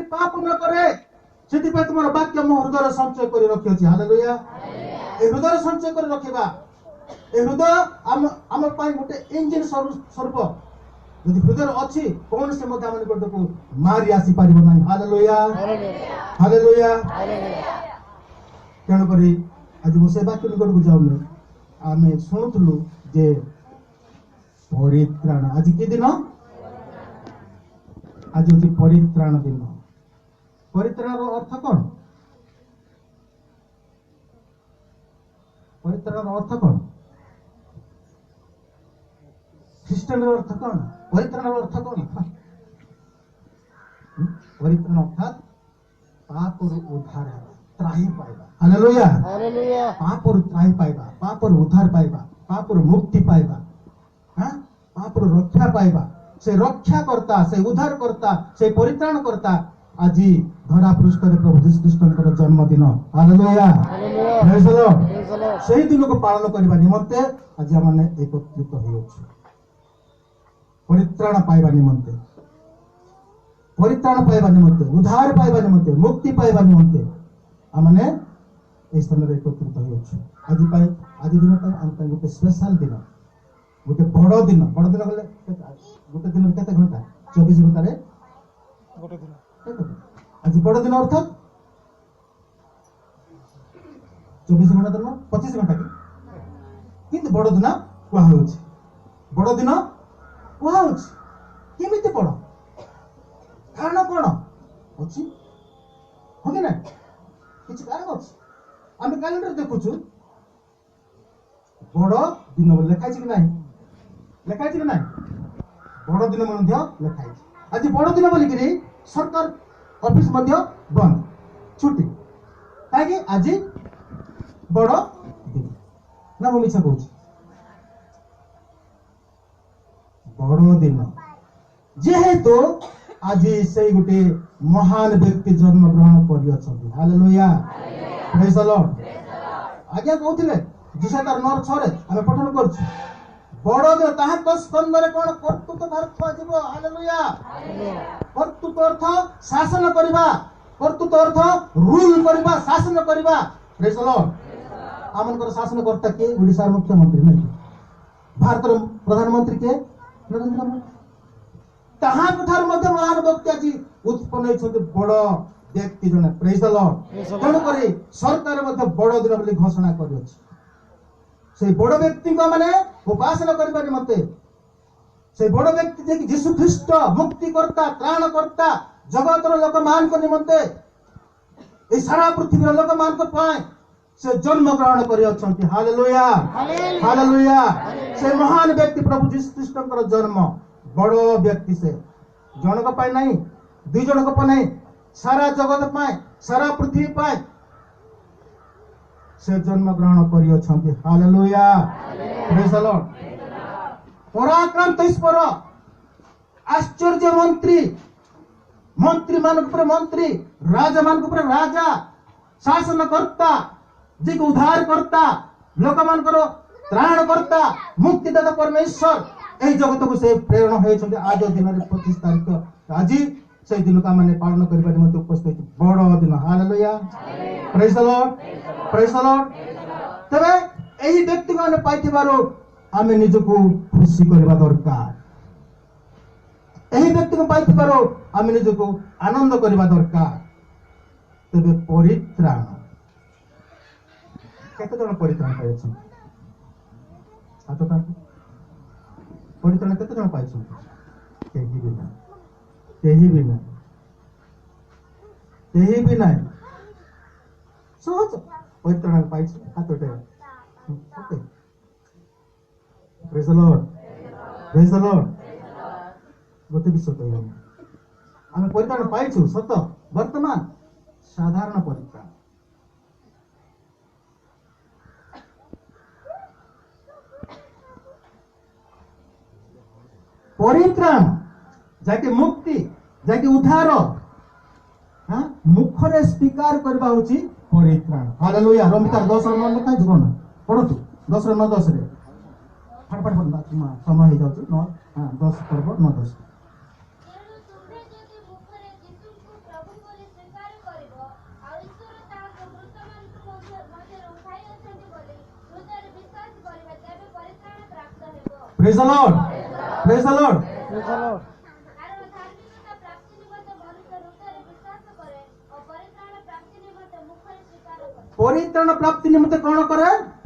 पाप न करे सेति पे तुमर वाक्य मो हृदय संचय करि रखि अछि। हालेलुया। ए हृदय संचय करि रखिबा। ए हृदय हम पाई गोटे इंजिन स्वरूप यदि हृदय अच्छी कौन से मध्य आम को मारी आसी पार ना। Hallelujah hallelujah. तेणुक आज मुझे वाक्य निकट को जाऊन आम शुणुलु जे परित्राण आज कि दिन आज हूँ परित्राण दिन। परित्राण अर्थ कौन? परित्राण अर्थ कौन? ख्रीष्टान अर्थ कौन? परित्राण अर्थ कौन? परित्राण अर्थात पाप उद्धार त्राही पाइबा। Hallelujah hallelujah. पाप त्राही पाइबा, पाप उद्धार पाइबा, पाप मुक्ति पाइबा, हाँ पाप रक्षा पाइबा। से रक्षा करता, से उद्धार करता, से परित्राण करता आज धरा पृष्ठ प्रभु यीशु ख्रीष्टଙ୍କର जन्मदिन। Hallelujah praise the Lord. ସେହି ଦିନକୁ ପାଳନ କରିବା ନିମନ୍ତେ ଆଜି ଆମେ ଏକତ୍ରିତ ହୋଇଅଛୁ परित्राण पाइबा निमंते, परित्राण पाइबा निमंते, उद्धार पाइबा निमंते, मुक्ति पाइबा निमंते आमने ए स्थान रे एकत्रित होइछु। आज दिन हम गोटे स्पेशल दिन, गोटे बड़ दिन गले गोटे दिन केते घंटा 24 घंटा रे गोटे दिन आज बड़ दिन अर्थात 24 घंटा दिन 25 घंटा किंतु बड़ दिन कुआ होउछि। बड़ दिन कुआ होउछि केमिति बड़ कारण कोन अछि हो कि ना किछ कारण अछि। आम कैलेंडर देखुछु बड़ दिन बोले लिखाइ कि नाही, लिखाइ कि नाही बड़ दिन मध्ये लिखाइ। आज बड़ दिन बोली कि सरकार ऑफिस मध्ये बंद छुट्टी काहे आज बड़ दिन ना वो मिछा कहूछि। बड़ दिन जेहेतु आज से गोटे महान व्यक्ति जन्म ग्रहण करियछथि। Hallelujah praise the Lord. आज्ञा कहउथिले 2009 रे हम पठन करछु बड़ दिन ताहाक स्कंद रे कोन कर्तृत्व अर्थ आजिबो। हालेलुया कर्तृत्व अर्थ शासन करबा, कर्तृत्व अर्थ रूल करबा, शासन करबा। Praise the Lord. आमनकर शासन करता के ओडिसा मुख्यमंत्री नहीं, भारत प्रधानमंत्री के नरेंद्र मोदी। ताहा कथार मध्य महान व्यक्ति आज उत्पन्न होइछथि बड़ व्यक्ति जने। Praise the Lord. तेणु करी सरकार मध्य बड़ दिन बोली घोषणा करियछि। से बड़ व्यक्ति को माने उपासना करबा निमंते से बड़ व्यक्ति जे यीशु ख्रीष्ट मुक्ति करता, त्राण करता, जगतर लोक मान को निमंते ए सारा पृथ्वी लोक मान को पाए से जन्म ग्रहण करियछथि। Hallelujah hallelujah. से महान व्यक्ति प्रभु यीशु ख्रीष्टଙ୍କର जन्म बड़ व्यक्ति से जनक पाए नहीं, दुई जनक पाए नहीं, सारा जगत पाए, सारा पृथ्वी पाए से जन्म ग्रहण करियछथि। Hallelujah praise the Lord. पराक्रांत ईश्वर, आश्चर्य मंत्री, मंत्री मान ऊपर मंत्री, राजा मान ऊपर राजा, शासन करता, जे उद्धार करता, लोक मान त्राण करता, मुक्तिदाता परमेश्वर एही जगत को से प्रेरण होइछथि। आज दिन रे 25 तारिख आज से दिन का माने पालन करबा निमंते उपस्थित बड़ दिन। Hallelujah praise the Lord praise the Lord. तबे एही व्यक्ति माने पाइथिबारो आमे निजको खुशी करबा दरकार। एही व्यक्ति को पाइथिबारो आमे निजको आनंद करबा दरकार। तबे परित्राण केते जण परित्राण पाइछन हाथ परित्राण केते जण पाइछन? केही भी ना, केही भी ना, केही भी ना। सहज परित्राण पाइछन हाथ उठे। Okay praise the Lord praise the Lord. गोटे विषय कहबो आमे परित्राण पाइछु सत, वर्तमान साधारण परित्राण। परित्राण जाके मुक्ति, जाके उद्धार, हाँ मुखरे स्वीकार करबा होची परित्राण। हालेलुया। रोमिता 10:9 लिखा है जीवन पढतु 10:9-10 रे फटफट पढना समय हो जाउछ 10 पढबो 9-10। Praise the Lord, praise the Lord. କାରଣ ଧାର୍ମିକତା ପ୍ରାପ୍ତି ନିମନ୍ତେ ମନୁଷ୍ୟ ହୃଦୟରେ ବିଶ୍ୱାସ କରେ ଓ ପରିତ୍ରାଣ ପ୍ରାପ୍ତି ନିମନ୍ତେ ମୁଖରେ ସ୍ୱୀକାର କରେ। परित्राण प्राप्ति निमित्त कौन करे?